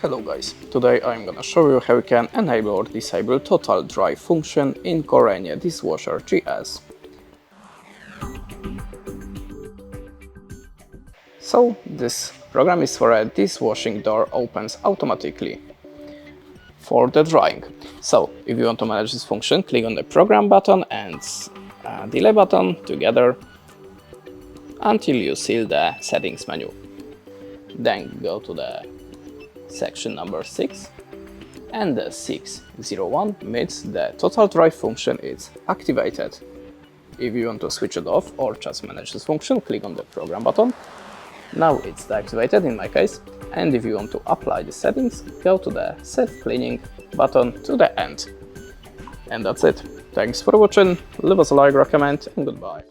Hello guys, today I'm gonna show you how you can enable or disable TotalDry function in GORENJE Dishwasher GS. So this program is for a dishwashing door opens automatically for the drying. So if you want to manage this function, click on the program button and delay button together until you see the settings menu. Then go to the section number 6, and the 601 means the TotalDry function is activated. If you want to switch it off or just manage this function, click on the program button. Now it's deactivated in my case, and if you want to apply the settings, go to the set cleaning button to the end. And that's it. Thanks for watching, leave us a like, recommend, and goodbye.